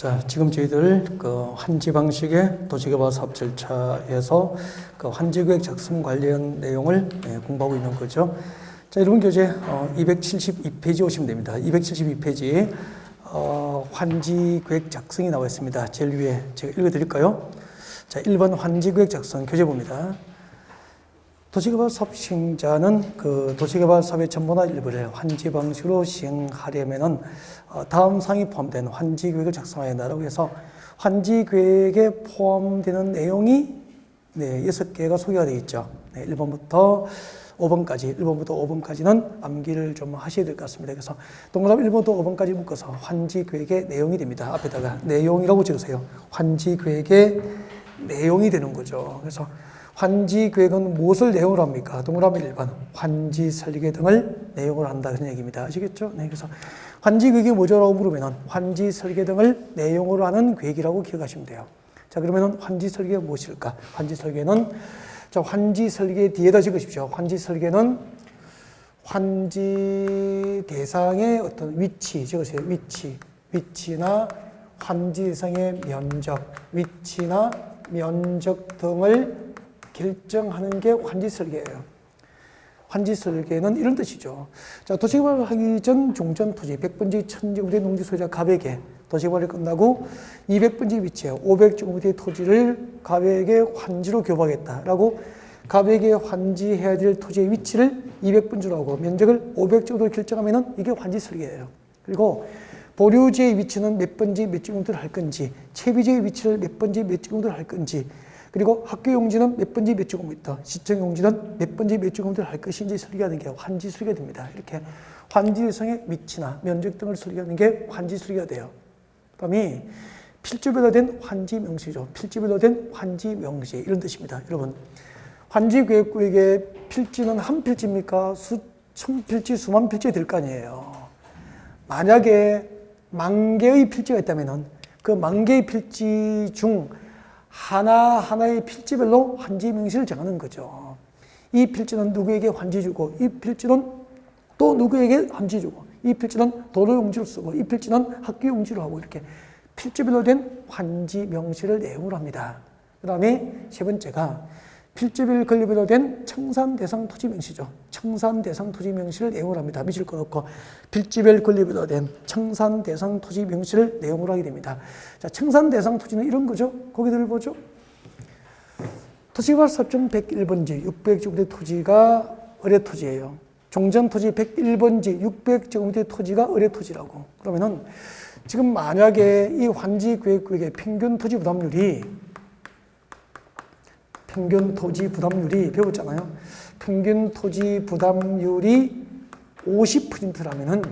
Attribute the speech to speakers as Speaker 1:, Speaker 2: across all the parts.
Speaker 1: 자, 지금 저희들 그 환지 방식의 도시개발 사업 절차에서 그 환지계획 작성 관련 내용을 공부하고 있는 거죠. 자, 여러분 교재 272페이지 오시면 됩니다. 272페이지 환지계획 작성이 나와 있습니다. 제일 위에 제가 읽어드릴까요? 자, 1번 환지계획 작성 교재봅니다. 도시개발 사업 시행자는 그 도시개발 사업의 전부나 일부를 환지 방식으로 시행하려면은 다음 사항이 포함된 환지 계획을 작성해야 한다고 해서 환지 계획에 포함되는 내용이 6개가 소개가 되어 있죠. 1번부터 5번까지는 암기를 좀 하셔야 될 것 같습니다. 그래서 동그라미 1번부터 5번까지 묶어서 환지 계획의 내용이 됩니다. 앞에다가 내용이라고 적으세요. 환지 계획의 내용이 되는 거죠. 그래서 환지 계획은 무엇을 내용으로 합니까? 동그라미 1번 환지 설계 등을 내용으로 한다 그런 얘기입니다. 아시겠죠? 네, 그래서 환지 계획이 뭐죠라고 물으면 환지 설계 등을 내용으로 하는 계획이라고 기억하시면 돼요. 자, 그러면 환지 설계가 무엇일까? 환지 설계는 자, 환지 설계 뒤에다 적으십시오. 환지 설계는 환지 대상의 어떤 위치 적으세요. 위치나 환지 대상의 면적, 위치나 면적 등을 결정하는 게 환지 설계예요. 환지 설계는 이런 뜻이죠. 자, 도시개발을 하기 전 종전 토지 100번지 1000제곱미터 농지 소유자 갑에게 도시개발이 끝나고 200번지 위치에 500제곱미터의 토지를 갑에게 환지로 교부하겠다라고 갑에게 환지해야 될 토지의 위치를 200번지로 하고 면적을 500제곱미터로 결정하면은 이게 환지 설계예요. 그리고 보류지의 위치는 몇 번지 몇 제곱미터를 할 건지, 채비지의 위치를 몇 번지 몇 제곱미터를 할 건지, 그리고 학교 용지는 몇 번지 몇 제곱미터, 시청 용지는 몇 번지 몇 제곱미터를 할 것인지 설계하는 게 환지 설계가 됩니다. 이렇게 환지 대상의 위치나 면적 등을 설계하는 게 환지 설계가 돼요. 그다음에 필지별로 된 환지 명시죠. 필지별로 된 환지 명시 이런 뜻입니다. 여러분, 환지 계획구역의 필지는 한 필지입니까? 수천 필지, 수만 필지 될 거 아니에요. 만약에 10,000개의 필지가 있다면은 그 10,000개의 필지 중 하나하나의 필지별로 환지 명시를 정하는 거죠. 이 필지는 누구에게 환지 주고, 이 필지는 또 누구에게 환지 주고, 이 필지는 도로 용지로 쓰고, 이 필지는 학교 용지로 하고, 이렇게 필지별로 된 환지 명시를 내용으로 합니다. 그 다음에 세 번째가 필지별 권리별로 된 청산 대상 토지 명시죠. 청산 대상 토지 명시를 내용으로 합니다. 미칠 것 없고 필지별 권리별로 된 청산 대상 토지 명시를 내용으로 하게 됩니다. 자, 청산 대상 토지는 이런 거죠. 거기들 보죠. 도시개발 사업장 101번지 600제곱미터 토지가 의뢰토지예요. 종전 토지 101번지 600제곱미터 토지가 의뢰토지라고. 그러면은 지금 만약에 이 환지 계획구역의 평균 토지 부담률이 배웠잖아요. 평균 토지 부담률이 50%라면은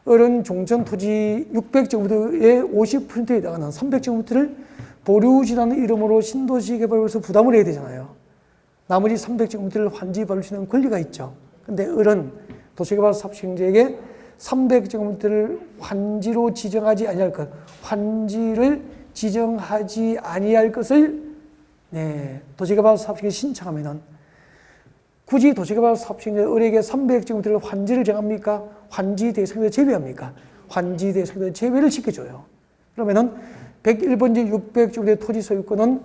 Speaker 1: 어른 종전 토지 600제곱미터의 50%에 해당하는 300제곱미터를 보류지라는 이름으로 신도시 개발에서 부담을 해야 되잖아요. 나머지 300제곱미터를 환지 받을 수 있는 권리가 있죠. 근데 어른 도시개발 사업 시행자에게 300제곱미터를 환지로 지정하지 아니할 것, 환지를 지정하지 아니할 것을 도시개발 사업시행에 신청하면은 굳이 도시개발 사업시행자 을에게 300제곱미터를 환지를 정합니까? 환지 대상에서 제외합니까? 환지 대상에서 제외를 시켜줘요. 그러면은 101번지 600제곱미터 토지 소유권은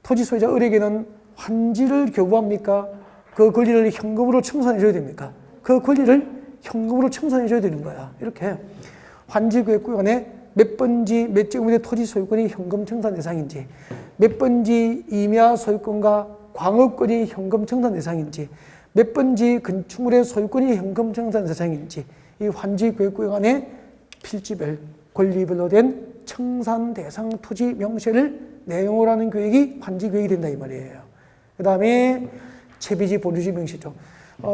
Speaker 1: 토지 소유자 을에게는 환지를 교부합니까? 그 권리를 현금으로 청산해줘야 됩니까? 그 권리를 현금으로 청산해줘야 되는 거야. 이렇게 환지 계획구역 안에 몇 번지 몇 제곱미터 토지 소유권이 현금 청산 대상인지, 몇 번지 임야 소유권과 광업권이 현금 청산 대상인지, 몇 번지 건축물의 소유권이 현금 청산 대상인지, 이 환지 계획구역 안에 필지별, 권리별로 된 청산 대상 토지 명시를 내용으로 하는 계획이 환지 계획이 된다 이 말이에요. 그 다음에 채비지 보류지 명시죠.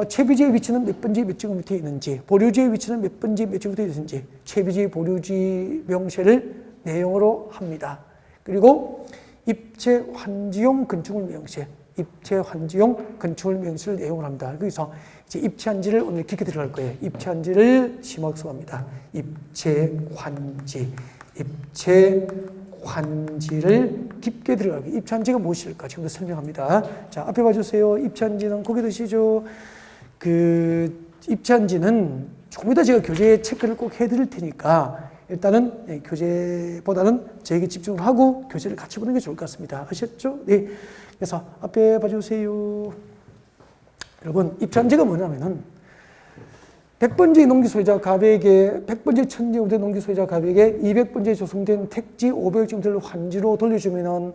Speaker 1: 채비지의 위치는 몇 번지 몇 제곱미터에 있는지, 보류지의 위치는 몇 번지 몇 제곱미터에 있는지, 채비지 보류지 명시를 내용으로 합니다. 그리고 입체 환지용 건축물 명시, 입체 환지용 건축물 명시를 내용으로 합니다. 그래서 이제 입체 환지를 오늘 깊게 들어갈 거예요. 입체 환지를 심학습합니다. 입체 환지를 깊게 들어가게. 입체 환지가 무엇일까? 지금부터 설명합니다. 자, 앞에 봐주세요. 입체 환지는 거기 드시죠. 그 입체 환지는 조금 이따 제가 교재에 체크를 꼭 해드릴 테니까 일단은 교재보다는 저에게 집중을 하고 교재를 같이 보는 게 좋을 것 같습니다. 아셨죠? 네. 그래서 앞에 봐주세요. 여러분, 입찬지가 뭐냐면은 100번째 농지 소유자 갑에게 100번째 천지우대 농지 소유자 갑에게 200번째 조성된 택지 500점들을 환지로 돌려주면은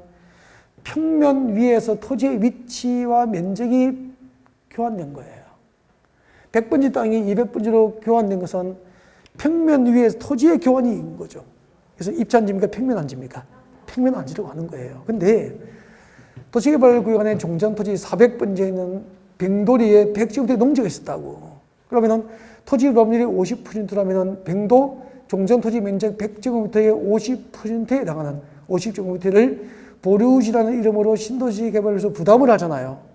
Speaker 1: 평면 위에서 토지의 위치와 면적이 교환된 거예요. 100번째 땅이 200번째로 교환된 것은 평면 위에서 토지의 교환이 있는 거죠. 그래서 입찬지입니까? 평면 안지입니까? 평면 안지라고 하는 거예요. 근데 도시개발구역 안에 종전토지 400번째는 병도리에 100제곱미터 농지가 있었다고. 그러면은 토지 법률이 50%라면은 병도 종전토지 면적 100제곱미터의 50%에 해당하는 50제곱미터를 보류지라는 이름으로 신도시 개발에서 부담을 하잖아요.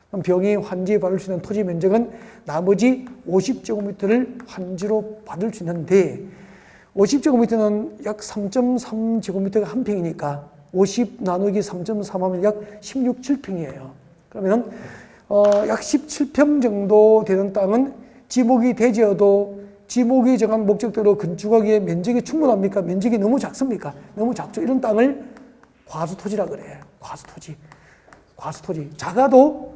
Speaker 1: 그럼 병이 환지에 받을 수 있는 토지 면적은 나머지 50제곱미터를 환지로 받을 수 있는데 50제곱미터는 약 3.3제곱미터가 한 평이니까 50 나누기 3.3 하면 약 16, 7평이에요. 그러면은 약 17평 정도 되는 땅은 지목이 되지어도 지목이 정한 목적대로 건축하기에 면적이 충분합니까? 면적이 너무 작습니까? 너무 작죠. 이런 땅을 과수토지라 그래. 과수토지. 작아도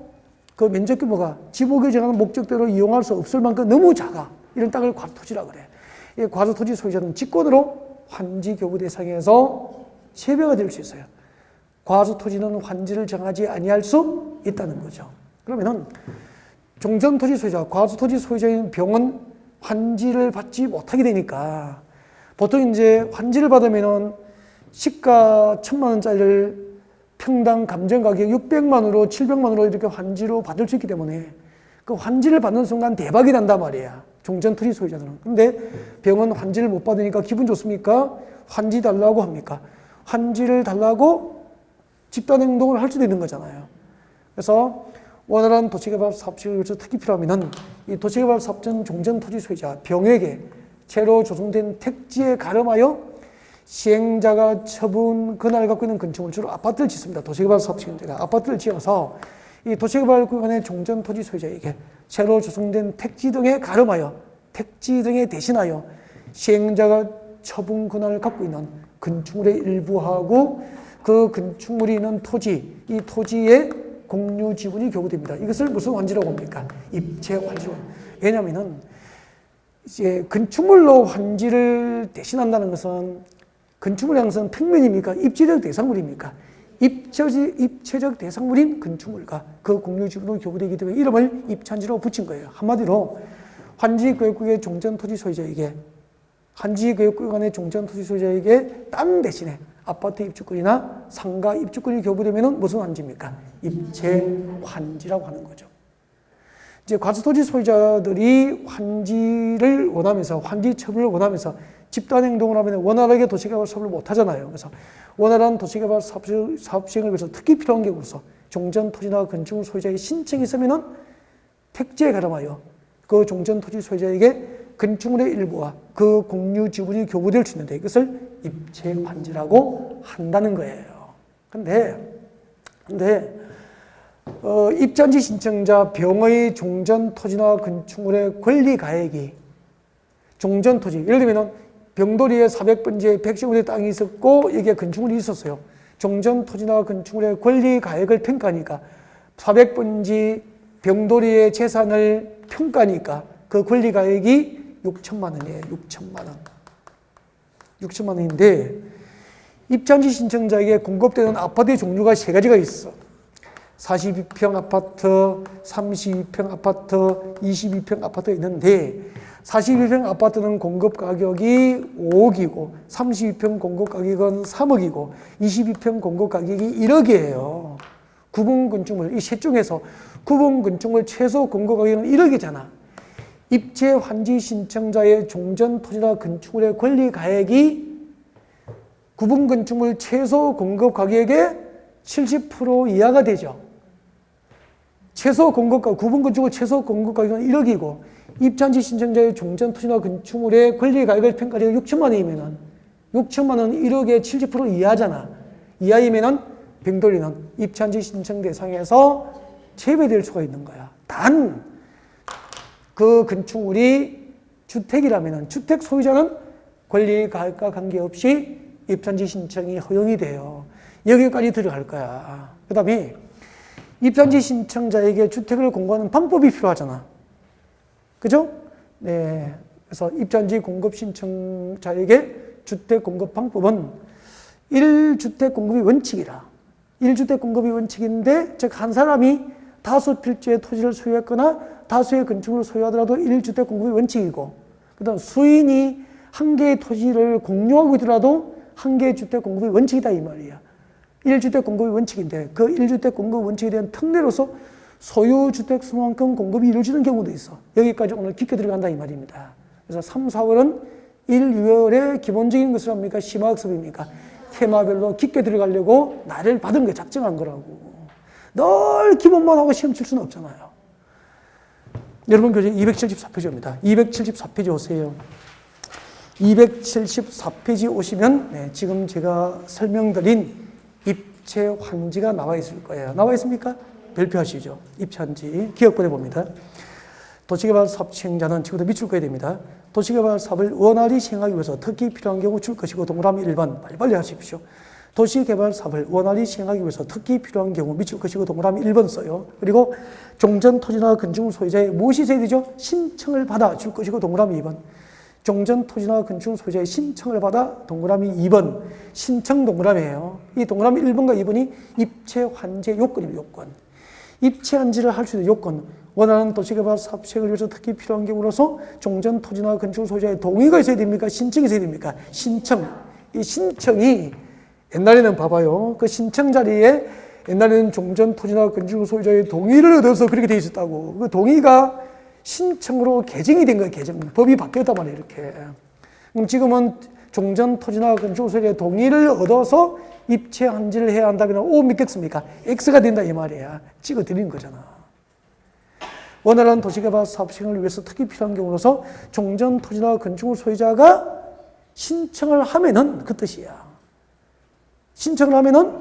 Speaker 1: 그 면적 규모가 지목이 정한 목적대로 이용할 수 없을 만큼 너무 작아. 이런 땅을 과수토지라 그래. 이 과수토지 소유자는 직권으로 환지 교부 대상에서 세배가 될 수 있어요. 과수토지는 환지를 정하지 아니할 수 있다는 거죠. 그러면은 종전토지 소유자, 과수토지 소유자인 병은 환지를 받지 못하게 되니까 보통 이제 환지를 받으면은 시가 1,000만 원짜리를 평당 감정 가격 600만 원으로 700만 원으로 이렇게 환지로 받을 수 있기 때문에 그 환지를 받는 순간 대박이 난단 말이야. 종전토지 소유자들은. 근데 병은 환지를 못 받으니까 기분 좋습니까? 환지 달라고 합니까? 환지를 달라고 집단 행동을 할 수도 있는 거잖아요. 그래서 원활한 도시개발 사업체를 위해서 특히 필요하면은 이 도시개발 사업전 종전토지 소유자 병에게 새로 조성된 택지에 가름하여 시행자가 처분 그날 갖고 있는 건축물 주로 아파트를 짓습니다. 도시개발 사업체가 아파트를 지어서 이 도시개발 구간의 종전토지 소유자에게 새로 조성된 택지 등에 가름하여 택지 등에 대신하여 시행자가 처분 권한을 갖고 있는 건축물의 일부하고 그 건축물이 있는 토지, 이 토지의 공유 지분이 교부됩니다. 이것을 무슨 환지라고 합니까? 입체 환지로. 왜냐하면은 이제 건축물로 환지를 대신한다는 것은 건축물의 양은 평면입니까? 입체적 대상물입니까? 입체적 대상물인 건축물과 그 공유 지분으로 교부되기 때문에 이름을 입찬지로 붙인 거예요. 한마디로 환지교육구역의 종전토지 소유자에게 환지교육구역 안의 종전토지 소유자에게 땅 대신에 아파트 입주권이나 상가 입주권이 교부되면 무슨 환지입니까? 입체 환지라고 하는 거죠. 이제 과수토지 소유자들이 환지를 원하면서 환지 처분을 원하면서 집단 행동을 하면 원활하게 도시개발 사업을 못 하잖아요. 그래서 원활한 도시개발 사업 시행을 위해서 특히 필요한 경우로서 종전토지나 건축물 소유자의 신청이 있으면은 택지에 가름하여 그 종전토지 소유자에게 건축물의 일부와 그 공유 지분이 교부될 수 있는데 이것을 입체 환지라고 한다는 거예요. 근데 입잔지 신청자 병의 종전토지나 건축물의 권리 가액이 종전토지, 예를 들면 병도리에 400번지에 100제곱미터 땅이 있었고 이게 건축물이 있었어요. 종전토지나 건축물의 권리 가액을 평가하니까 400번지 병도리의 재산을 평가하니까 그 권리 가액이 6천만 원이에요. 6천만 원인데 입잔지 신청자에게 공급되는 아파트의 종류가 세 가지가 있어. 42평 아파트, 32평 아파트, 22평 아파트가 있는데 42평 아파트는 공급 가격이 5억이고 32평 공급 가격은 3억이고 22평 공급 가격이 1억이에요. 구분 건축물, 이 셋 중에서 구분 건축물 최소 공급 가격은 1억이잖아. 입체 환지 신청자의 종전 토지나 건축물의 권리 가액이 구분 건축물 최소 공급 가격의 70% 이하가 되죠. 최소 공급가, 구분 건축물 최소 공급 가격은 1억이고 입잔지 신청자의 종전 토지나 건축물의 권리 가액을 평가하기가 6천만 원이면은 6천만 원 1억의 70% 이하잖아. 이하이면은 병돌리는 입잔지 신청 대상에서 제외될 수가 있는 거야. 단 그 건축물이 주택이라면은 주택 소유자는 권리가액과 관계없이 입주한지 신청이 허용이 돼요. 여기까지 들어갈 거야. 그 다음에 입주한지 신청자에게 주택을 공고하는 방법이 필요하잖아. 그죠? 네. 그래서 입주한지 공급 신청자에게 주택 공급 방법은 1주택 공급이 원칙이라. 1주택 공급이 원칙인데, 즉, 한 사람이 다수 필지의 토지를 소유했거나 다수의 건축물을 소유하더라도 1주택 공급이 원칙이고, 그 다음 수인이 한 개의 토지를 공유하고 있더라도 한 개의 주택 공급이 원칙이다 이 말이야. 1주택 공급이 원칙인데 그 1주택 공급 원칙에 대한 특례로서 소유 주택 수만큼 공급이 이루어지는 경우도 있어. 여기까지 오늘 깊게 들어간다 이 말입니다. 그래서 3, 4월은 1, 2월의 기본적인 것을 합니까? 심화학습입니까? 테마별로 깊게 들어가려고 나를 받은 게 작정한 거라고. 늘 기본만 하고 시험 칠 수는 없잖아요. 여러분 교재 274페이지입니다. 274페이지 오세요. 274페이지 오시면 네, 지금 제가 설명드린 입체 환지가 나와 있을 거예요. 나와 있습니까? 별표하시죠. 입체 환지. 기억본에 봅니다. 도시개발 사업 시행자는 지금부터 밑줄 그어야 됩니다. 도시개발 사업을 원활히 시행하기 위해서 특히 필요한 경우 줄 것이고 동그라미 1번 빨리빨리 하십시오. 도시개발 사업을 원활히 시행하기 위해서 특히 필요한 경우 밑줄 것이고 동그라미 1번 써요. 그리고 종전 토지나 건축물 소유자의 무엇이 있어야 되죠? 신청을 받아 줄 것이고 동그라미 2번. 종전 토지나 건축물 소유자의 신청을 받아 동그라미 2번. 신청 동그라미예요. 이 동그라미 1번과 2번이 입체 환지 요건입니다. 요건. 입체 환지를 할 수 있는 요건. 원하는 도시개발 사업 시행을 위해서 특히 필요한 경우로서 종전 토지나 건축물 소유자의 동의가 있어야 됩니까? 신청이 있어야 됩니까? 신청. 이 신청이 옛날에는 봐봐요. 그 신청 자리에 옛날에는 종전 토지나 건축물 소유자의 동의를 얻어서 그렇게 돼 있었다고. 그 동의가 신청으로 개정이 된 거예요. 개정. 법이 바뀌었단 말이에요. 이렇게. 그럼 지금은 종전 토지나 건축물 소유자의 동의를 얻어서 입체 환지를 해야 한다면 O 믿겠습니까? X가 된다 이 말이야. 찍어 드리는 거잖아. 원활한 도시개발 사업 시행을 위해서 특히 필요한 경우로서 종전 토지나 건축물 소유자가 신청을 하면은 그 뜻이야. 신청을 하면은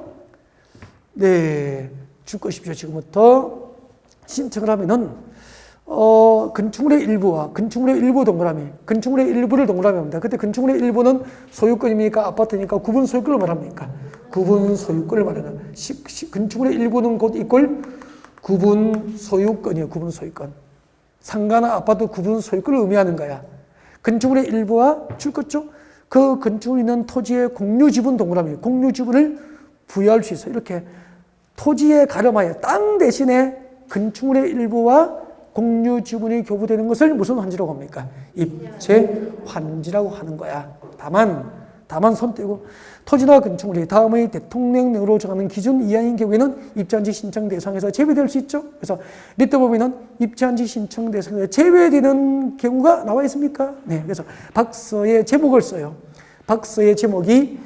Speaker 1: 네, 줄 것이죠. 지금부터 신청을 하면은 건축물의 일부와 건축물의 일부 동그라미, 건축물의 일부를 동그라미 합니다. 그때 건축물의 일부는 소유권입니까? 아파트니까 구분 소유권을 말합니까? 구분 소유권을 말하는 건축물의 일부는 곧 이꼴 구분 소유권이에요. 구분 소유권. 상가나 아파트 구분 소유권을 의미하는 거야. 건축물의 일부와 줄 것죠? 그 건축물이 있는 토지의 공유 지분 동그라미, 공유 지분을 부여할 수 있어요. 이렇게 토지에 가름하여 땅 대신에 건축물의 일부와 공유 지분이 교부되는 것을 무슨 환지라고 합니까? 입체 환지라고 하는 거야. 다만 손 떼고 토지나 건축물이 다음의 대통령령으로 정하는 기준 이하인 경우에는 입체환지 신청 대상에서 제외될 수 있죠. 그래서 밑에 보면은 입체환지 신청 대상에서 제외되는 경우가 나와 있습니까? 네. 그래서 박서의 제목을 써요. 박서의 제목이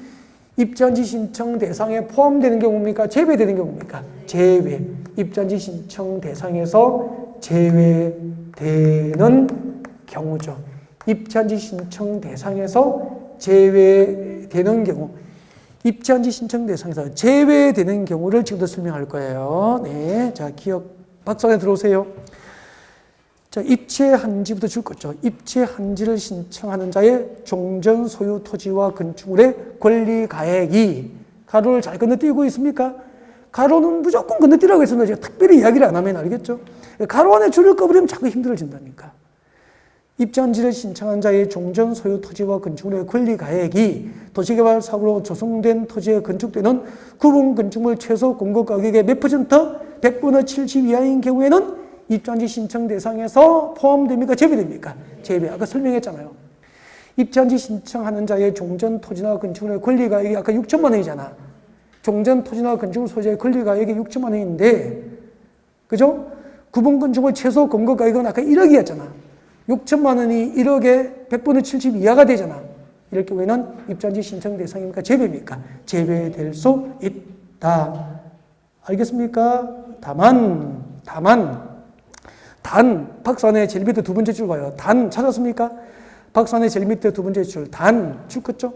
Speaker 1: 입체환지 신청 대상에 포함되는 경우입니까? 제외되는 경우입니까? 제외. 입체환지 신청 대상에서 제외되는 경우죠. 입체환지 신청 대상에서 제외되는 경우. 입체환지 신청 대상에서 제외되는 경우를 지금부터 설명할 거예요. 네. 자, 기억, 박수 안에 들어오세요. 자, 입체환지부터 줄 거죠. 입체환지를 신청하는 자의 종전 소유 토지와 건축물의 권리 가액이 가로를 잘 건너뛰고 있습니까? 가로는 무조건 건너뛰라고 했습니다. 제가 특별히 이야기를 안 하면 알겠죠? 가로 안에 줄을 꺼버리면 자꾸 힘들어진다니까. 입체환지를 신청한 자의 종전 소유 토지와 건축물의 권리 가액이 도시개발 사업으로 조성된 토지에 건축되는 구분 건축물 최소 공급 가격의 몇 퍼센트? 100분의 70 이하인 경우에는 입체환지 신청 대상에서 포함됩니까? 제외됩니까? 제외. 아까 설명했잖아요. 입체환지 신청하는 자의 종전 토지나 건축물의 권리 가액이 아까 6천만 원이잖아. 종전 토지나 건축물 소유자의 권리 가액이 6천만 원인데, 그죠? 구분 건축물 최소 공급 가격은 아까 1억이었잖아. 6천만 원이 1억에 100분의 70 이하가 되잖아. 이럴 경우에는 입체환지 신청 대상입니까? 제외입니까? 제외될 수 있다. 알겠습니까? 다만, 박스 안에 제일 밑에 두 번째 줄 봐요. 단, 찾았습니까? 박스 안에 제일 밑에 두 번째 줄, 줄 컸죠?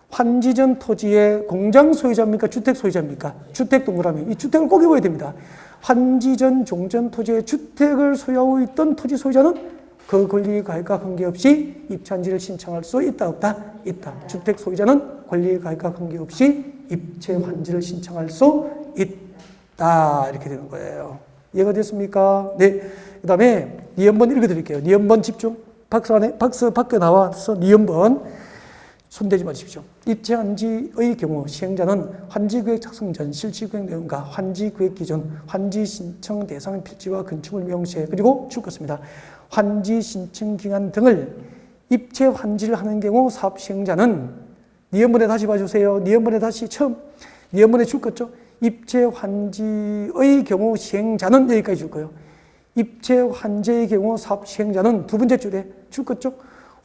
Speaker 1: 환지전 토지의 공장 소유자입니까? 주택 소유자입니까? 주택 동그라미. 이 주택을 꼭 입어야 됩니다. 환지전 종전 토지의 주택을 소유하고 있던 토지 소유자는 그 권리가액과 관계없이 입체환지를 신청할 수 있다 없다? 있다. 주택 소유자는 권리가액과 관계없이 입체환지를 신청할 수 있다. 이렇게 되는 거예요. 이해가 됐습니까? 네. 그 다음에 니은번 읽어드릴게요. 니은번 집중. 박스 밖에 나와서 니은번 손대지 마십시오. 입체환지의 경우 시행자는 환지계획 작성 전 실시계획 내용과 환지계획 기준, 환지 신청 대상 필지와 건축물 명시해 그리고 줄것입니다. 환지 신청 기간 등을 입체환지를 하는 경우 사업 시행자는 니은번에 다시 봐주세요. 니은번에 다시 처음 니은번에 줄것죠. 입체환지의 경우 시행자는 여기까지 줄 거예요. 입체환지의 경우 사업 시행자는 두 번째 줄에 줄것죠.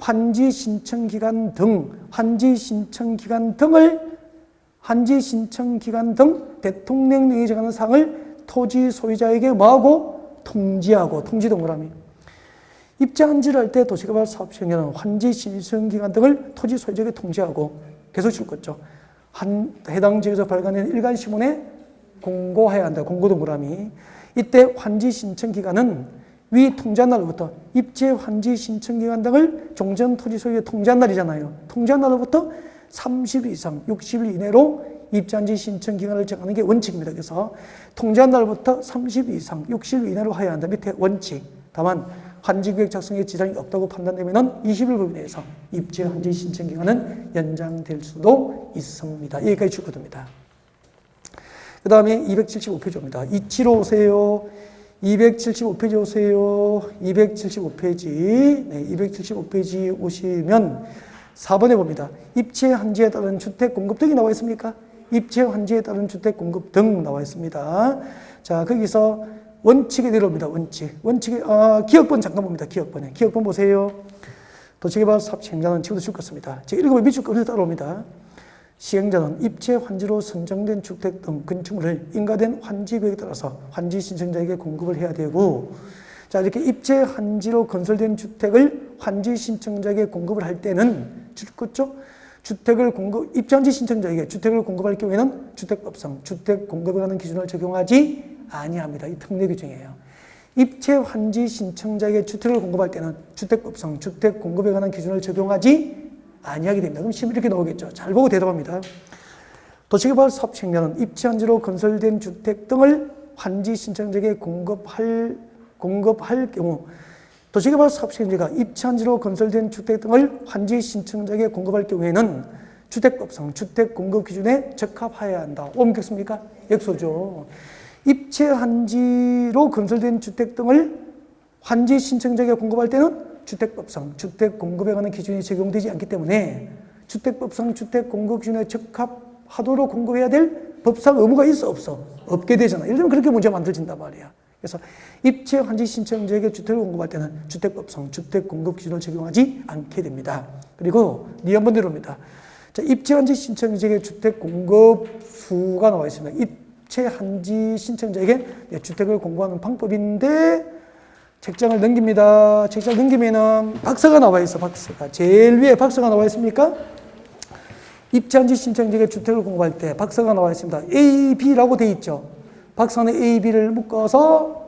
Speaker 1: 환지 신청 기간 등, 환지 신청 기간 등을, 환지 신청 기간 등 대통령령이 정하는 사항을 토지 소유자에게 뭐하고? 통지하고, 통지 동그라미. 입체환지를 할 때 도시개발 사업 시행자는 환지 신청 기간 등을 토지 소유자에게 통지하고, 계속 줄 거죠. 해당 지역에서 발간된 일간 신문에 공고해야 한다. 공고 동그라미. 이때 환지 신청 기간은 위 통지한 날로부터 입체 환지 신청 기간 등을 종전 토지 소유에 통지한 날이잖아요. 통지한 날로부터 30일 이상 60일 이내로 입체환지 신청 기간을 정하는 게 원칙입니다. 그래서 통지한 날부터 30일 이상 60일 이내로 해야 한다. 밑에 원칙. 다만 환지계획 작성에 지장이 없다고 판단되면 20일 범위 내에서 입체환지 신청 기간은 연장될 수도 있습니다. 여기까지 줄거듭니다. 그 다음에 275페이지 옵니다. 이치로 오세요. 275페이지 오세요. 275페이지. 네, 275페이지 오시면 4번에 봅니다. 입체환지에 따른 주택 공급 등이 나와 있습니까? 입체환지에 따른 주택 공급 등 나와 있습니다. 자, 거기서 원칙에 내려옵니다. 원칙에, 기억번 잠깐 봅니다. 기억번 보세요. 도시개발 사업 시행자는 지금도 줄 것입니다. 제가 읽으면 밑줄 끄면서 따라옵니다. 시행자는 입체 환지로 선정된 주택 등 건축물을 인가된 환지 계획에 따라서 환지 신청자에게 공급을 해야 되고, 자, 이렇게 입체 환지로 건설된 주택을 환지 신청자에게 공급을 할 때는, 그렇죠? 입체 환지 신청자에게 주택을 공급할 경우에는 주택법상 주택 공급에 관한 기준을 적용하지 아니합니다. 이 특례 규정이에요. 입체 환지 신청자에게 주택을 공급할 때는 주택법상 주택 공급에 관한 기준을 적용하지 아니하게 됩니다. 그럼 시험 이렇게 나오겠죠. 잘 보고 대답합니다. 도시개발 사업 시행자는 입체환지로 건설된 주택 등을 환지 신청자에게 공급할 경우, 도시개발 사업 시행자가 입체환지로 건설된 주택 등을 환지 신청자에게 공급할 경우에는 주택법상 주택 공급 기준에 적합해야 한다. 옮겼습니까? 역소죠. 입체환지로 건설된 주택 등을 환지 신청자에게 공급할 때는 주택법상 주택 공급에 관한 기준이 적용되지 않기 때문에 주택법상 주택 공급 기준에 적합하도록 공급해야 될 법상 의무가 있어 없어? 없게 되잖아. 예를 들면 그렇게 문제가 만들어진단 말이야. 그래서 입체 환지 신청자에게 주택을 공급할 때는 주택법상 주택 공급 기준을 적용하지 않게 됩니다. 그리고 니은번 내려옵니다. 자, 입체 환지 신청자에게 주택 공급 수가 나와 있습니다. 입체 환지 신청자에게 주택을 공급하는 방법인데 책장을 넘깁니다. 책장 넘기면은 박스가 나와 있어, 박스가. 제일 위에 박스가 나와 있습니까? 입체환지 신청자에게 주택을 공급할 때 박스가 나와 있습니다. A, B라고 돼 있죠. 박스 안에 A, B를 묶어서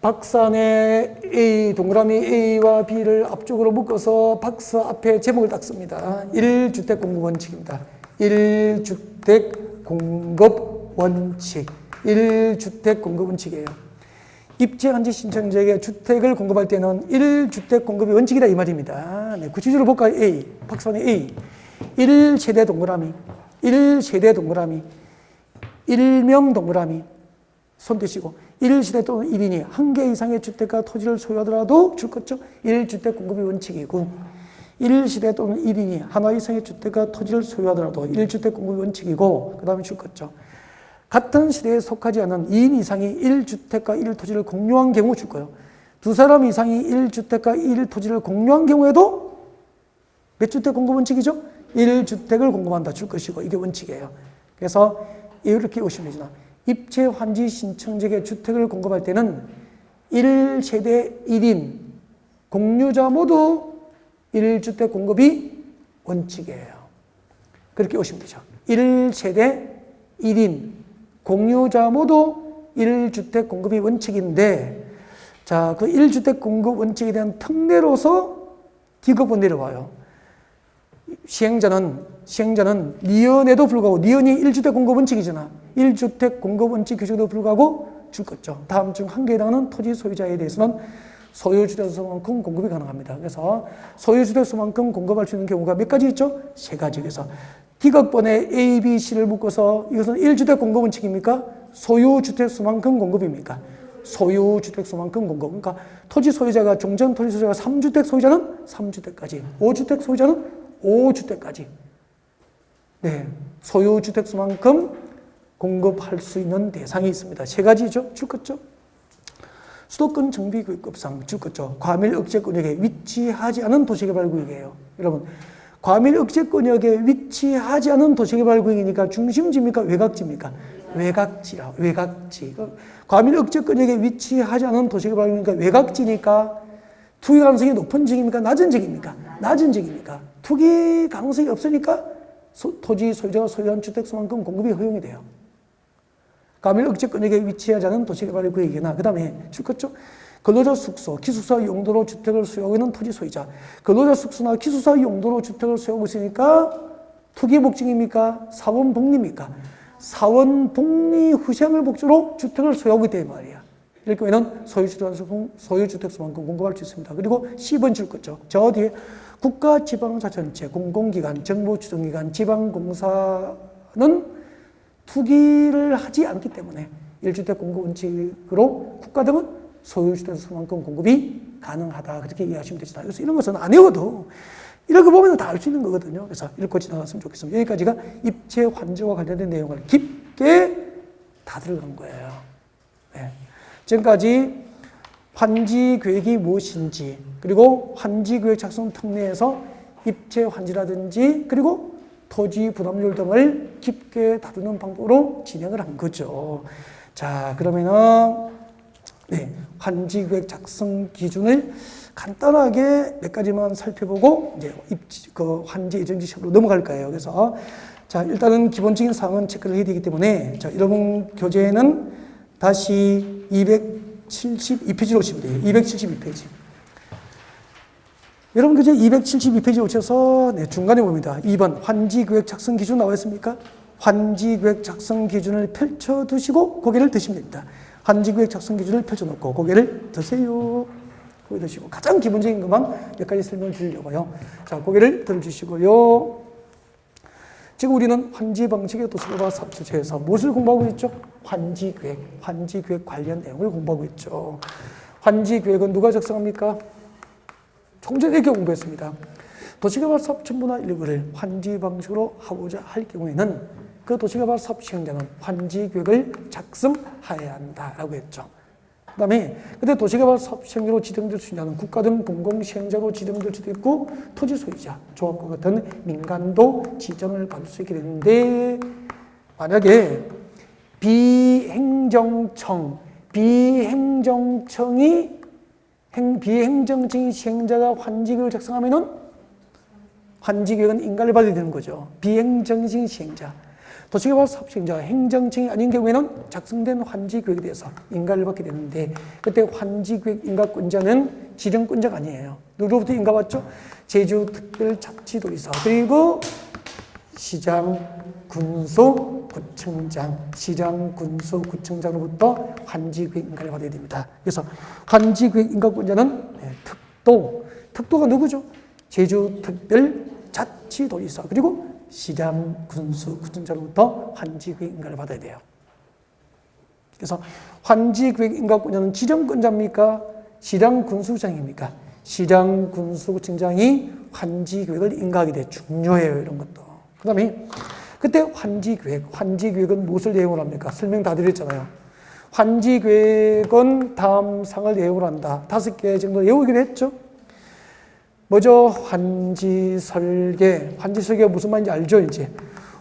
Speaker 1: 박스 안에 A, 동그라미 A와 B를 앞쪽으로 묶어서 박스 앞에 제목을 딱 씁니다. 1주택 공급 원칙입니다. 1주택 공급 원칙. 1주택 공급 원칙이에요. 입체환지 신청자에게 주택을 공급할 때는 1주택 공급이 원칙이다 이 말입니다. 네, 구체적으로 볼까요? A, 박스 안에 A. 1세대 동그라미, 1세대 동그라미, 1명 동그라미, 손 드시고 1세대 또는 1인이 한 개 이상의 주택과 토지를 소유하더라도 줄 것죠. 1주택 공급이 원칙이고 1세대 또는 1인이 하나 이상의 주택과 토지를 소유하더라도 1주택 공급이 원칙이고 그 다음에 줄 것죠. 같은 시대에 속하지 않은 2인 이상이 1주택과 1토지를 공유한 경우 줄 거예요. 두 사람 이상이 1주택과 1토지를 공유한 경우에도 몇 주택 공급 원칙이죠? 1주택을 공급한다 줄 것이고 이게 원칙이에요. 그래서 이렇게 오시면 되잖아. 입체 환지 신청자에게 주택을 공급할 때는 1세대 1인 공유자 모두 1주택 공급이 원칙이에요. 그렇게 오시면 되죠. 1세대 1인 공유자 모두 1주택 공급이 원칙인데 자, 그 1주택 공급 원칙에 대한 특례로서 D급은 내려와요. 시행자는 니은에도 불구하고, 니은이 1주택 공급 원칙이잖아. 1주택 공급 원칙 규정에도 불구하고 줄 거죠. 다음 중 한 개에 해당하는 토지 소유자에 대해서는 소유주택수만큼 공급이 가능합니다. 그래서 소유주택수만큼 공급할 수 있는 경우가 몇 가지 있죠? 세 가지. 그래서 D급번에 A, B, C를 묶어서 이것은 1주택 공급 원칙입니까? 소유주택수만큼 공급입니까? 소유주택수만큼 공급. 그러니까 토지 소유자가, 종전 토지 소유자가 3주택 소유자는 3주택까지, 5주택 소유자는 5주택까지. 네. 소유주택수만큼 공급할 수 있는 대상이 있습니다. 세 가지죠. 줄것죠. 수도권 정비교육급상 줄것죠. 과밀 억제권역에 위치하지 않은 도시개발구역이에요. 여러분, 과밀 억제권역에 위치하지 않은 도시개발구역이니까 중심지입니까? 외곽지입니까? 외곽지. 과밀 억제권역에 위치하지 않은 도시개발구역이니까 외곽지니까 투기 가능성이 높은 지역입니까? 낮은 지역입니까? 낮은 지역입니까? 투기 가능성이 없으니까 토지 소유자가 소유한 주택수만큼 공급이 허용이 돼요. 과밀 억제권역에 위치하지 않은 도시개발 구역이나, 그 다음에 줄것죠. 근로자 숙소, 기숙사 용도로 주택을 수용하고 있는 토지 소유자. 근로자 숙소나 기숙사 용도로 주택을 수용하고 있으니까 투기 목적입니까? 사원복리입니까? 사원복리 후생을 목적으로 주택을 수용하고 있다 이 말이야. 이럴 경우에는 소유주택수만큼 공급할 수 있습니다. 그리고 10번 줄것죠. 저 뒤에 국가지방자치단체, 공공기관, 정부주정기관, 지방공사는 투기를 하지 않기 때문에 1주택 공급 원칙으로 국가 등은 소유주택수만큼 공급이 가능하다. 그렇게 이해하시면 되잖아요. 그래서 이런 것은 안 외워도 이렇게 보면 다 알 수 있는 거거든요. 그래서 읽고 지나갔으면 좋겠습니다. 여기까지가 입체 환지와 관련된 내용을 깊게 다 들어간 거예요. 네. 지금까지 환지 계획이 무엇인지, 그리고 환지 계획 작성 특례에서 입체 환지라든지, 그리고 토지 부담률 등을 깊게 다루는 방법으로 진행을 한 거죠. 자, 그러면은, 네, 환지 계획 작성 기준을 간단하게 몇 가지만 살펴보고, 이제 환지 예정지 시험으로 넘어갈 거예요. 그래서, 자, 일단은 기본적인 사항은 체크를 해야 되기 때문에, 자, 여러분 교재에는 다시 272페이지로 오시면 돼요. 272페이지. 여러분 교재 272페이지 오셔서 네, 중간에 봅니다. 2번 환지계획 작성 기준 나와 있습니까? 환지계획 작성 기준을 펼쳐두시고 고개를 드시면 됩니다. 환지계획 작성 기준을 펼쳐놓고 고개를 드세요. 고개 드시고 가장 기본적인 것만 몇 가지 설명을 드리려고요. 자, 고개를 들어주시고요. 지금 우리는 환지 방식의 도시개발 사업체에서 무엇을 공부하고 있죠? 환지계획 관련 내용을 공부하고 있죠. 환지계획은 누가 작성합니까? 조금 전에 이렇게 공부했습니다. 도시개발 사업 첨부나 일부를 환지 방식으로 하고자 할 경우에는 그 도시개발 사업 시행자는 환지계획을 작성해야 한다라고 했죠. 그 다음에 근데 도시개발 사업 시행자로 지정될 수 있는 국가 등 공공시행자로 지정될 수도 있고 토지 소유자, 조합과 같은 민간도 지정을 받을 수 있게 되는데, 만약에 비행정청이 시행자가 환지계획을 작성하면은 환지계획은 인가를 받아야 되는 거죠. 비행정청 시행자. 도시개발 사업 시행자가 행정청이 아닌 경우에는 작성된 환지계획에 대해서 인가를 받게 되는데, 그때 환지계획 인가권자는 지정권자가 아니에요. 누구로부터 인가받죠? 제주특별자치도지사, 그리고 시장, 군수, 구청장으로부터 환지계획 인가를 받아야 됩니다. 그래서 환지계획 인가권자는 특도가 누구죠? 제주특별자치도지사, 그리고 시장, 군수, 구청장으로부터 환지계획 인가를 받아야 돼요. 그래서 환지계획 인가권자는 지정권자입니까? 시장, 군수장입니까? 시장, 군수, 구청장이 환지계획을 인가하게 돼. 중요해요, 이런 것도. 그 다음에 그때 환지계획은 무엇을 내용을 합니까? 설명 다 드렸잖아요. 환지계획은 다음 사항을 내용을 한다. 5개 정도 외우기로 했죠. 뭐죠? 환지설계. 환지설계가 무슨 말인지 알죠, 이제?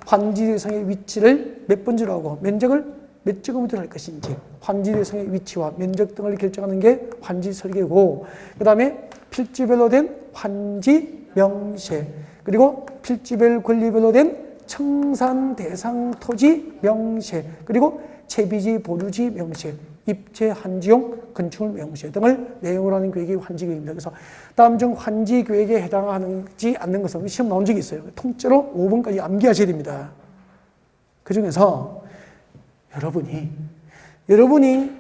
Speaker 1: 환지 대상의 위치를 몇 번째로 하고 면적을 몇 제곱미터로 할 것인지, 환지 대상의 위치와 면적 등을 결정하는 게 환지설계고, 그 다음에 필지별로 된 환지 명세, 그리고 필지별 권리별로 된 청산 대상 토지 명세, 그리고 채비지 보류지 명세. 입체, 한지용, 건축물 매용시에 등을 매용을 하는 계획이 환지계획입니다. 그래서 다음 중 환지계획에 해당하지 않는 것은 시험 나온 적이 있어요. 통째로 5번까지 암기하셔야 됩니다. 그 중에서 여러분이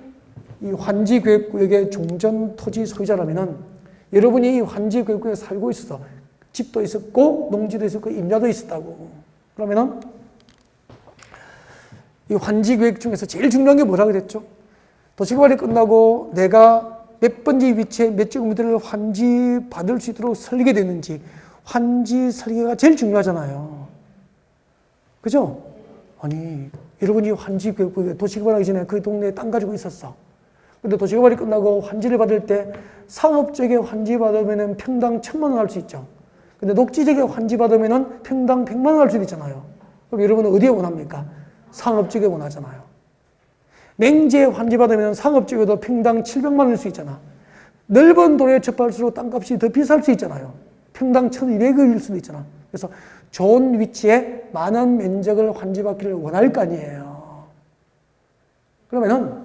Speaker 1: 이 환지계획구역의 종전토지 소유자라면은 여러분이 이 환지계획구역에 살고 있어서 집도 있었고 농지도 있었고 임야도 있었다고 그러면은 이 환지계획 중에서 제일 중요한 게 뭐라고 그랬죠? 도시개발이 끝나고 내가 몇 번지 위치에 몇 제곱미터를 환지받을 수 있도록 설계됐는지 환지 설계가 제일 중요하잖아요. 그죠? 아니 여러분이 환지계획구역에 도시개발하기 전에 그 동네에 땅 가지고 있었어. 근데 도시개발이 끝나고 환지를 받을 때 상업적에 환지 받으면 평당 1,000만 원 할 수 있죠. 근데 녹지적에 환지 받으면 평당 100만 원 할 수 있잖아요. 그럼 여러분은 어디에 원합니까? 상업적에 원하잖아요. 맹지에 환지 받으면 상업적에도 평당 700만 원일 수 있잖아. 넓은 도로에 접할수록 땅값이 더 비쌀 수 있잖아요. 평당 1,200억일 수도 있잖아. 그래서 좋은 위치에 많은 면적을 환지받기를 원할 거 아니에요. 그러면은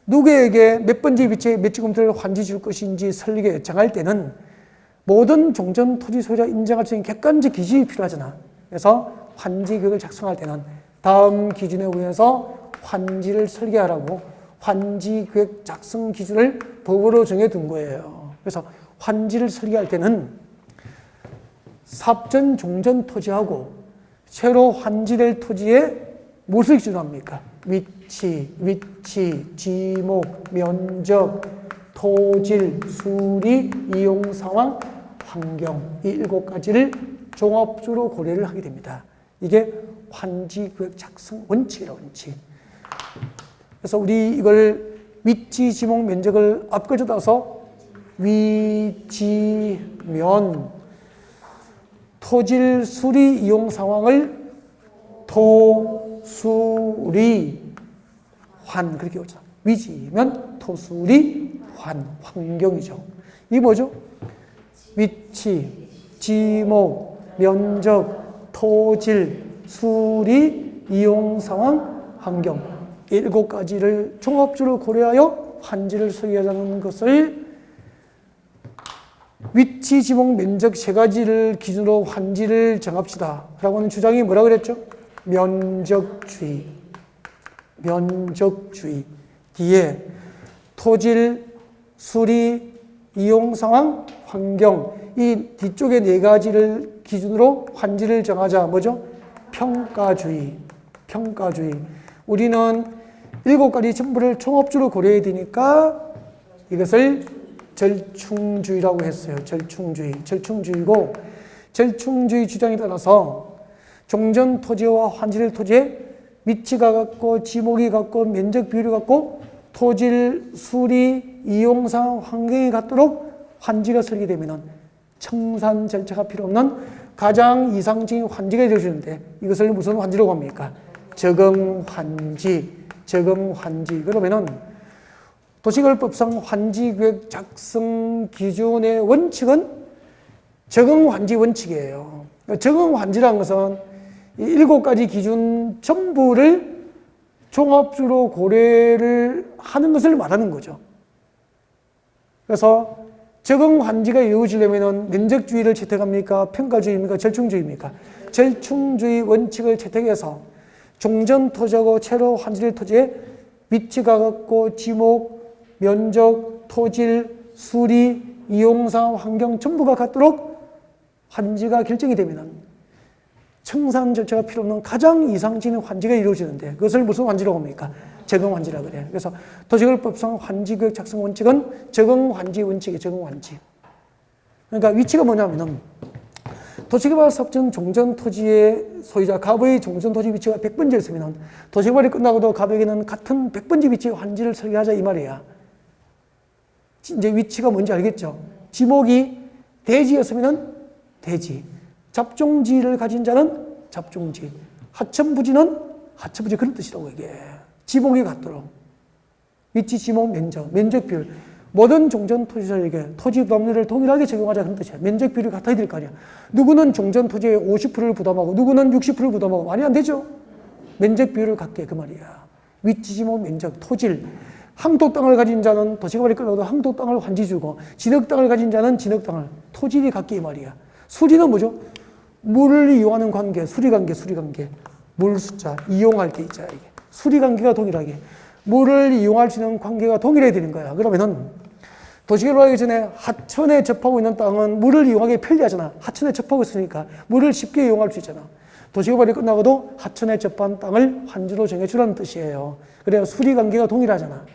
Speaker 1: 누구에게 몇 번지 위치에 몇 제곱미터를 환지 줄 것인지 설계 정할 때는 모든 종전 토지 소유자 인정할 수 있는 객관적 기준이 필요하잖아. 그래서 환지 계획을 작성할 때는 다음 기준에 의해서 환지를 설계하라고 환지 계획 작성 기준을 법으로 정해둔 거예요. 그래서 환지를 설계할 때는 삽전 종전 토지하고 새로 환지될 토지에 무엇을 기준합니까? 위치, 지목, 면적, 토질, 수리, 이용 상황, 환경 이 7가지를 종합적으로 고려를 하게 됩니다. 이게 환지계획 작성 원칙이라고 원칙. 그래서 우리 이걸 위치, 지목, 면적을 앞글자 따서 위치, 면, 토질, 수리, 이용 상황을 토, 수리, 환 그렇게 오잖아. 위지면 토수리, 환, 환경이죠. 이게 뭐죠? 위치, 지목, 면적, 토질, 수리, 이용 상황, 환경 7가지를 종합적으로 고려하여 환지를 설계하자는 것을 위치, 지목, 면적 3가지를 기준으로 환지를 정합시다 라고 하는 주장이 뭐라 그랬죠? 면적주의. 뒤에 토질, 수리, 이용 상황, 환경 이 뒤쪽에 4가지를 기준으로 환지를 정하자. 뭐죠? 평가주의. 우리는 7가지 전부를 종합적으로 고려해야 되니까 이것을 절충주의라고 했어요. 절충주의고 절충주의 주장에 따라서 종전 토지와 환지될 토지에 위치가 같고 지목이 같고 면적 비율이 같고 토질, 수리, 이용상, 환경이 같도록 환지가 설계되면 청산 절차가 필요 없는 가장 이상적인 환지가 되어주는데 이것을 무슨 환지라고 합니까? 적응환지. 그러면은 도시개발법상 환지계획 작성 기준의 원칙은 적응환지 원칙이에요. 적응환지라는 것은 이 7가지 기준 전부를 종합적으로 고려를 하는 것을 말하는 거죠. 그래서 적응환지가 이루어지려면 면적주의를 채택합니까? 평가주의입니까? 절충주의입니까? 절충주의 원칙을 채택해서 종전토지하고 새로 환지될 토지에 위치가 같고 지목, 면적, 토질, 수리, 이용상, 환경 전부가 같도록 환지가 결정이 되면 청산 절차가 필요 없는 가장 이상적인 환지가 이루어지는데 그것을 무슨 환지라고 합니까? 적응환지라고 그래요. 그래서 도시개발법상 환지계획 작성 원칙은 적응환지 원칙이에요. 적응환지. 그러니까 위치가 뭐냐면은 도시개발 사업전 종전 토지의 소유자 갑의 종전 토지 위치가 100번지였으면 도시개발이 끝나고도 갑에게는 같은 100번지 위치의 환지를 설계하자 이 말이야. 이제 위치가 뭔지 알겠죠? 지목이 대지였으면 대지, 잡종지를 가진 자는 잡종지, 하천부지는 하천부지 그런 뜻이라고 이게. 지목이 같도록 위치, 지목, 면적 비율 모든 종전 토지자에게 토지 부담률을 동일하게 적용하자 그런 뜻이야. 면적 비율이 같아야 될 거 아니야. 누구는 종전 토지의 50%를 부담하고 누구는 60%를 부담하고 말이 안 되죠. 면적 비율을 갖게 그 말이야. 위치, 지목, 면적, 토질 항토 땅을 가진 자는 도시가 발이 끝나도 항토 땅을 환지 주고, 진흙 땅을 가진 자는 진흙 땅을, 토질이 같게 이 말이야. 수리는 뭐죠? 물을 이용하는 관계, 수리관계, 수리관계. 물 숫자, 이용할 게 있잖아, 이게. 수리관계가 동일하게. 물을 이용할 수 있는 관계가 동일해야 되는 거야. 그러면은, 도시계로 하기 전에 하천에 접하고 있는 땅은 물을 이용하기 편리하잖아. 하천에 접하고 있으니까 물을 쉽게 이용할 수 있잖아. 도시개발이 끝나고도 하천에 접한 땅을 환지로 정해주라는 뜻이에요. 그래야 수리관계가 동일하잖아.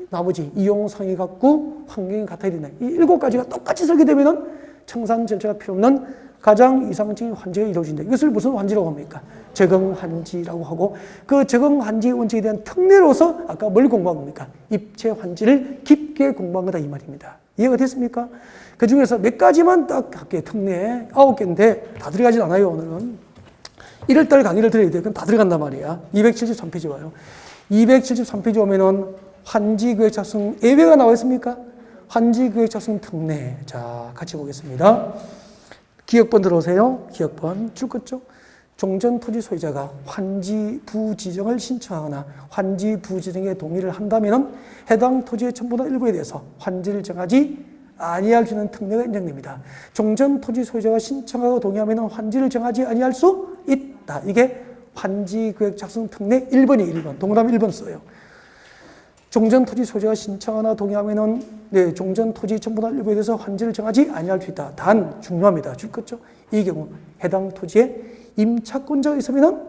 Speaker 1: 나머지 이용상이 같고 환경이 같아야 된다. 이 7가지가 똑같이 설계되면은 청산 절차가 필요 없는 가장 이상적인 환지가 이루어진다. 이것을 무슨 환지라고 합니까? 적응환지라고 하고, 그 적응환지 원칙에 대한 특례로서 아까 뭘 공부한 겁니까? 입체 환지를 깊게 공부한 거다 이 말입니다. 이해가 됐습니까? 그 중에서 몇 가지만 딱 할게요. 특례 9개인데 다 들어가진 않아요. 오늘은 1월달 강의를 들어야 돼요. 그럼 다 들어간단 말이야. 273페이지 와요. 273페이지 오면은 환지계획 작성 예외가 나와 있습니까? 환지계획 작성 특례. 자, 같이 보겠습니다. 기억번 들어오세요. 기억번 줄 것죠? 종전 토지 소유자가 환지 부지정을 신청하거나 환지 부지정에 동의를 한다면 해당 토지의 전부나 일부에 대해서 환지를 정하지 아니할 수 있는 특례가 인정됩니다. 종전 토지 소유자가 신청하고 동의하면 환지를 정하지 아니할 수 있다. 이게 환지계획 작성 특례 1번이 1번. 동그라미 1번 써요. 종전 토지 소유자가 신청하거나 동의하면은 종전 토지 전부나 일부에 대해서 환지를 정하지 아니할 수 있다. 단 중요합니다. 줄 것죠? 이 경우 해당 토지에 임차권자가 있으면은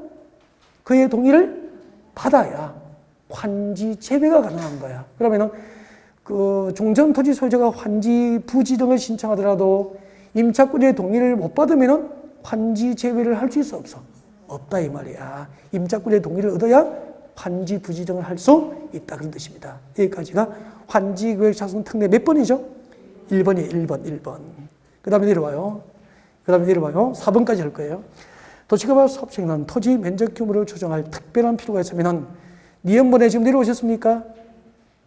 Speaker 1: 그의 동의를 받아야 환지 재배가 가능한 거야. 그러면은 그 종전 토지 소유자가 환지 부지정을 신청하더라도 임차권자의 동의를 못 받으면은 환지 재배를 할 수 있어 없어? 없다 이 말이야. 임차권자의 동의를 얻어야 환지 부지정을 할 수 있다 그런 뜻입니다. 여기까지가 환지계획 작성 특례 몇 번이죠? 1번이에요. 1번. 그 다음에 내려와요. 4번까지 할 거예요. 도시개발 사업청에는 토지 면적 규모를 조정할 특별한 필요가 있으면 니은번에 지금 내려오셨습니까?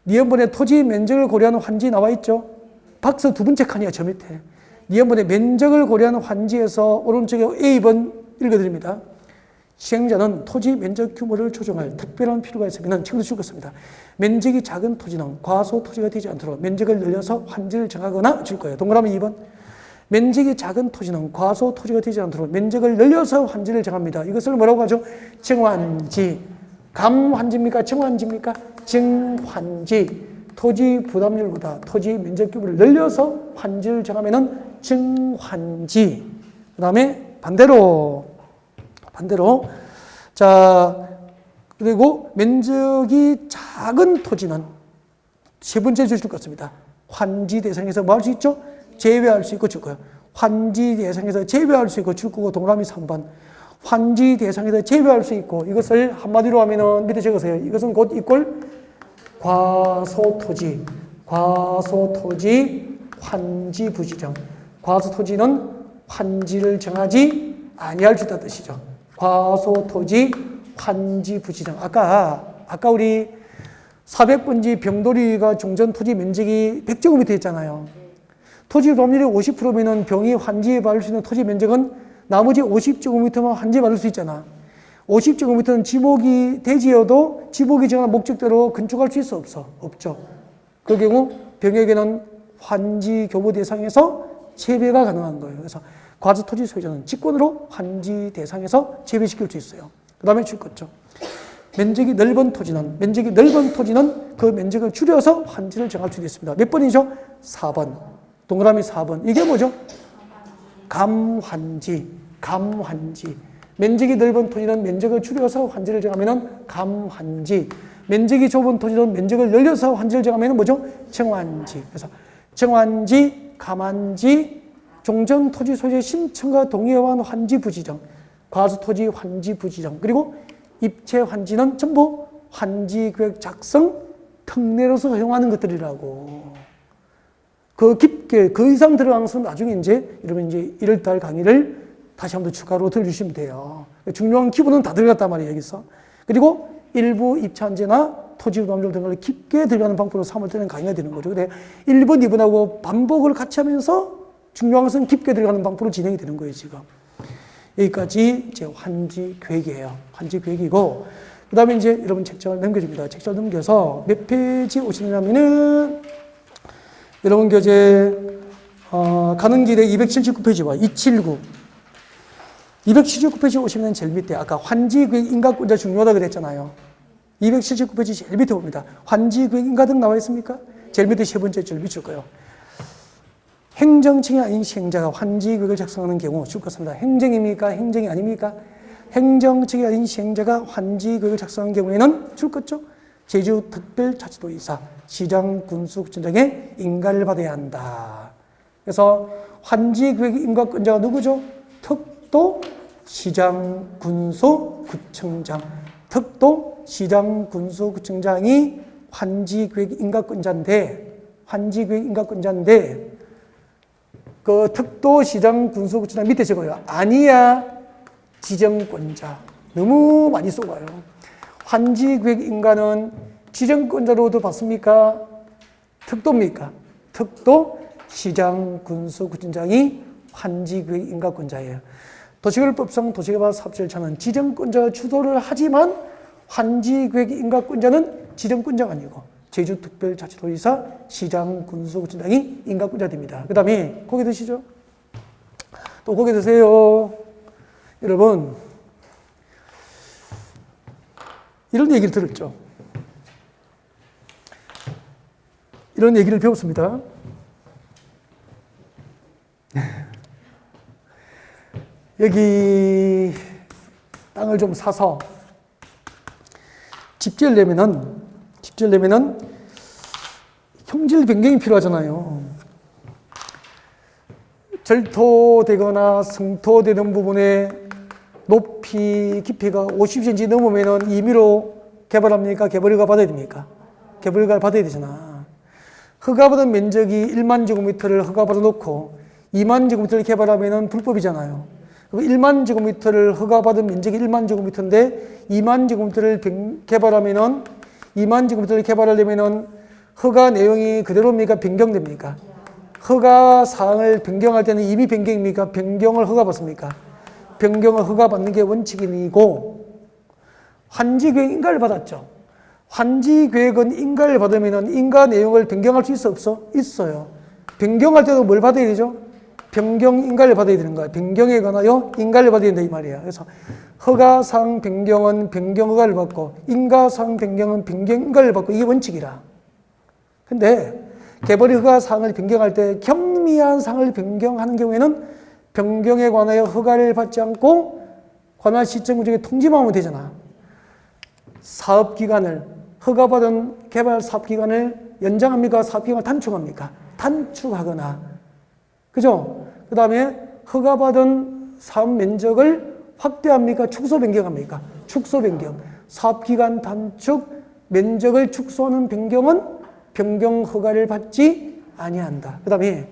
Speaker 1: 니은번에 토지 면적을 고려하는 환지 나와 있죠? 박스 두 번째 칸이야, 저 밑에. 니은번에 면적을 고려하는 환지에서 오른쪽에 A번 읽어드립니다. 시행자는 토지 면적 규모를 조정할 특별한 필요가 있으면 책도 주겠습니다. 면적이 작은 토지는 과소 토지가 되지 않도록 면적을 늘려서 환지를 정하거나 줄 거예요. 동그라미 2번. 면적이 작은 토지는 과소 토지가 되지 않도록 면적을 늘려서 환지를 정합니다. 이것을 뭐라고 하죠? 정환지. 감환지입니까? 정환지입니까? 정환지. 토지 부담률보다 토지 면적 규모를 늘려서 환지를 정하면은 정환지. 그 다음에 반대로. 자, 그리고 면적이 작은 토지는 세 번째 주실 것 같습니다. 환지 대상에서 뭐 할 수 있죠? 제외할 수 있고 줄 거예요. 환지 대상에서 제외할 수 있고 줄 거고 동그라미 3번. 환지 대상에서 제외할 수 있고 이것을 한마디로 하면은 밑에 적으세요. 이것은 곧 이꼴 과소토지. 과소토지 환지 부지정. 과소토지는 환지를 정하지 아니할 수 있다는 뜻이죠. 과소토지 환지 부지정. 아까 우리 400번지 병돌이가 종전 토지 면적이 100제곱미터 했잖아요. 토지 부담률이 50%면은 병이 환지에 받을 수 있는 토지 면적은 나머지 50제곱미터만 환지에 받을 수 있잖아. 50제곱미터는 지목이 대지여도 지목이 정한 목적대로 건축할 수 있어 없어? 없죠. 그 경우 병에게는 환지 교부 대상에서 재배가 가능한 거예요. 그래서 과소 토지 소유자는 직권으로 환지 대상에서 재배시킬 수 있어요. 그 다음에 줄 거죠. 면적이 넓은 토지는 그 면적을 줄여서 환지를 정할 수 있습니다. 몇 번이죠? 4번. 동그라미 4번. 이게 뭐죠? 감환지. 면적이 넓은 토지는 면적을 줄여서 환지를 정하면은 감환지. 면적이 좁은 토지는 면적을 늘려서 환지를 정하면은 뭐죠? 정환지. 그래서 정환지, 감환지, 종전 토지 소유의 신청과 동의에 의한 환지 부지정, 과수 토지 환지 부지정, 그리고 입체 환지는 전부 환지 계획 작성 특례로서 허용하는 것들이라고. 그 깊게 그 이상 들어가서 나중에 여러분 1월달 강의를 다시 한번 추가로 들어주시면 돼요. 중요한 기본은 다 들어갔단 말이에요, 여기서. 그리고 일부 입차환제나 토지 부담률 등을 깊게 들어가는 방법으로 3월 때는 강의가 되는 거죠. 근데 1번, 2번하고 반복을 같이 하면서 중요한 것은 깊게 들어가는 방법으로 진행이 되는 거예요, 지금. 여기까지 이제 환지 계획이에요. 환지 계획이고, 그 다음에 이제 여러분 책장을 넘겨줍니다. 책장을 넘겨서 몇 페이지 오시냐면은 여러분 교재 가는 길에 279페이지와 279. 279페이지 오시면 제일 밑에 아까 환지계획 인가권자 중요하다 그랬잖아요. 279페이지 제일 밑에 봅니다. 환지계획 인가등 나와 있습니까? 제일 밑에 세 번째 줄 밑줄 거예요. 행정층이 아닌 시행자가 환지계획을 작성하는 경우 줄 것입니다. 행정입니까? 행정이 아닙니까? 행정층이 아닌 시행자가 환지계획을 작성하는 경우에는 줄 것죠? 제주특별자치도의사, 시장, 군수, 구청장의 인가를 받아야 한다. 그래서 환지계획 인가권자가 누구죠? 특도, 시장, 군수, 구청장. 특도, 시장, 군수, 구청장이 환지계획 인가권자인데 그 특도, 시장, 군수, 구청장 밑에 적어요. 아니야 지정권자. 너무 많이 써봐요. 환지계획 인가는 지정권자로도 받습니까? 특도입니까? 특도, 시장, 군수, 구청장이 환지계획 인가권자예요. 도시개발법상 도시개발 사업절차는 지정권자가 주도를 하지만 환지계획 인가권자는 지정권자가 아니고 제주특별자치도의사, 시장, 군수, 구청장이 인가권자 됩니다. 그 다음에 고개 드시죠. 또 고개 드세요. 여러분 이런 얘기를 들었죠. 이런 얘기를 배웠습니다. 여기 땅을 좀 사서 집 지으려면은 형질 변경이 필요하잖아요. 절토되거나 승토되는 부분에 높이, 깊이가 50cm 넘으면은 임의로 개발합니까? 개발허가 받아야 됩니까? 개발허가를 받아야 되잖아. 허가받은 면적이 1만 제곱미터를 허가받아 놓고 2만 제곱미터를 개발하면은 불법이잖아요. 1만 제곱미터를 허가받은 면적이 1만 제곱미터인데 2만 제곱미터를 개발하면은 2만 제곱미터를 개발하려면은 허가 내용이 그대로입니까? 변경됩니까? 허가 사항을 변경할 때는 이미 변경입니까? 변경을 허가받습니까? 변경을 허가받는 게 원칙이고 환지계획 인가를 받았죠. 환지계획은 인가를 받으면은 인가 내용을 변경할 수 있어 없어? 있어요. 변경할 때도 뭘 받아야 되죠? 변경 인가를 받아야 되는 거야. 변경에 관하여 인가를 받아야 된다 이 말이야. 그래서 허가사항 변경은 변경 허가를 받고 인가사항 변경은 변경 인가를 받고 이게 원칙이라. 근데 개발 허가사항을 변경할 때 경미한 사항을 변경하는 경우에는 변경에 관하여 허가를 받지 않고 관할 시청구청에 통지만 하면 되잖아. 사업기간을 허가받은 개발 사업기간을 연장합니까? 사업기간을 단축합니까? 단축하거나 그죠? 그 다음에 허가받은 사업 면적을 확대합니까? 축소 변경합니까? 축소 변경. 사업기간 단축, 면적을 축소하는 변경은 변경 허가를 받지 아니한다. 그 다음에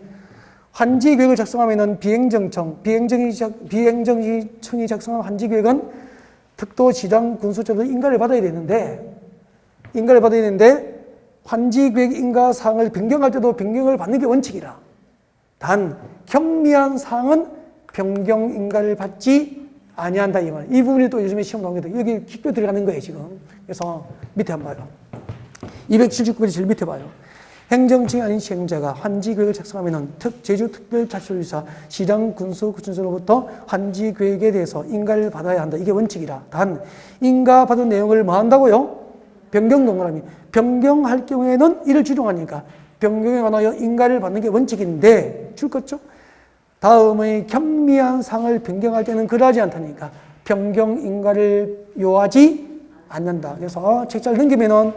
Speaker 1: 환지계획을 작성하면은 비행정시청이 작성한 환지계획은 특도, 시장, 군수처도 인가를 받아야 되는데 환지계획 인가 사항을 변경할 때도 변경을 받는 게 원칙이라. 단 경미한 사항은 변경 인가를 받지 아니한다 이 말. 이 부분이 또 요즘에 시험 나오거든요. 여기 깊게 들어가는 거예요 지금. 그래서 밑에 한번 봐요. 279페이지 제일 밑에 봐요. 행정층이 아닌 시행자가 환지계획을 작성하면은 제주특별자치도의사, 시장, 군수, 구청장으로부터 환지계획에 대해서 인가를 받아야 한다. 이게 원칙이라. 단 인가 받은 내용을 뭐 한다고요? 변경 동그라미. 변경할 경우에는 이를 준용하니까 변경에 관하여 인가를 받는 게 원칙인데 줄 것죠? 다음의 경미한 사항을 변경할 때는 그러하지 않다니까 변경 인가를 요하지 않는다. 그래서 책자를 넘기면은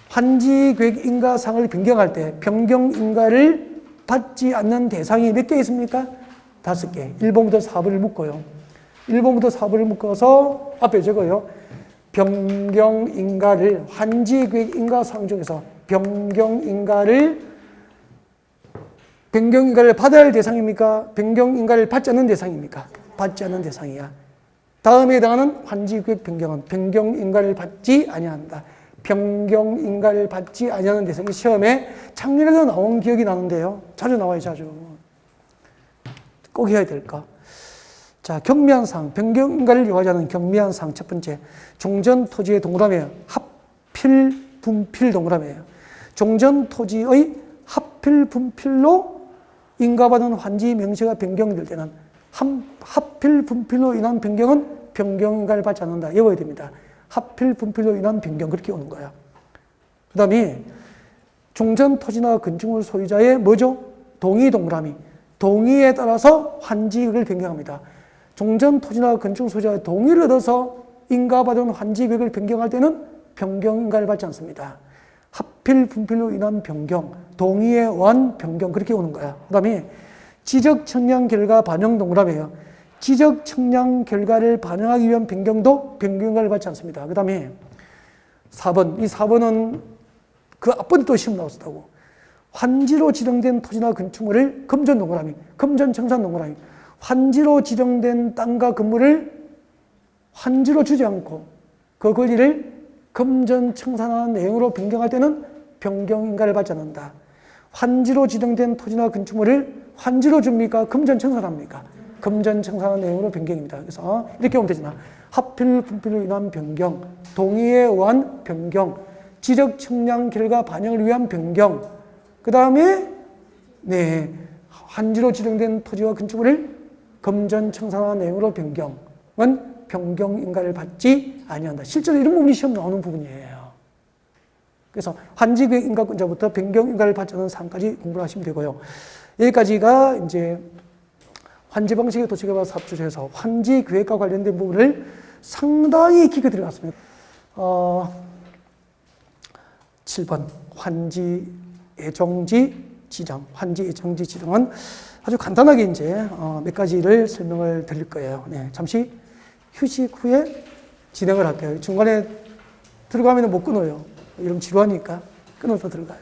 Speaker 1: 환지계획 인가 사항을 변경할 때 변경 인가를 받지 않는 대상이 몇 개 있습니까? 5개. 1번부터 4번을 묶어요. 1번부터 4번을 묶어서 앞에 적어요. 변경 인가를 환지계획 인가 사항 중에서 변경 인가를 받아야 할 대상입니까? 변경 인가를 받지 않는 대상입니까? 받지 않는 대상이야. 다음에 해당하는 환지계획 변경은 변경 인가를 받지 아니한다. 변경 인가를 받지 아니하는 대상이 시험에 작년에도 나온 기억이 나는데요. 자주 나와요, 자주. 꼭 해야 될까? 자, 경미한 사항, 변경인가를 요하자는 경미한 사항 첫 번째, 종전 토지의 동그라미예요. 합필, 분필 동그라미예요. 종전 토지의 합필, 분필로 인가받은 환지 명시가 변경될 때는 합필, 분필로 인한 변경은 변경인가를 받지 않는다. 외워야 됩니다. 합필, 분필로 인한 변경, 그렇게 오는 거예요. 그 다음에 종전 토지나 건축물 소유자의 뭐죠? 동의 동그라미. 동의에 따라서 환지를 변경합니다. 종전 토지나 건축 소유자의 동의를 얻어서 인가받은 환지계획을 변경할 때는 변경인가를 받지 않습니다. 합필, 분필로 인한 변경, 동의에 의한 변경, 그렇게 오는 거야. 그 다음에 지적 청량 결과 반영 동그라미예요. 지적 청량 결과를 반영하기 위한 변경도 변경인가를 받지 않습니다. 그 다음에 4번, 이 4번은 그 앞번에 또 시험 나왔었다고. 환지로 지정된 토지나 건축물을 금전 동그라미, 금전 청산 동그라미. 환지로 지정된 땅과 건물을 환지로 주지 않고 그 권리를 금전 청산하는 내용으로 변경할 때는 변경인가를 받지 않는다. 환지로 지정된 토지나 건축물을 환지로 줍니까? 금전 청산합니까? 금전 청산하는 내용으로 변경입니다. 그래서 이렇게 보면 되잖아. 합필, 분필로 인한 변경, 동의에 의한 변경, 지적 청량 결과 반영을 위한 변경, 그 다음에 환지로 지정된 토지와 건축물을 금전 청산하는 내용으로 변경은 변경인가를 받지 아니한다. 실제로 이런 부분이 시험 나오는 부분이에요. 그래서 환지계획 인가권자부터 변경인가를 받지 않는 사항까지 공부를 하시면 되고요. 여기까지가 이제 환지 방식의 도시개발 사업 주제에서 환지 계획과 관련된 부분을 상당히 깊게 들어갔습니다. 7번 환지 예정지 지정. 환지 예정지 지정은 아주 간단하게 이제 몇 가지를 설명을 드릴 거예요. 잠시 휴식 후에 진행을 할게요. 중간에 들어가면 못 끊어요. 이러면 지루하니까 끊어서 들어가요.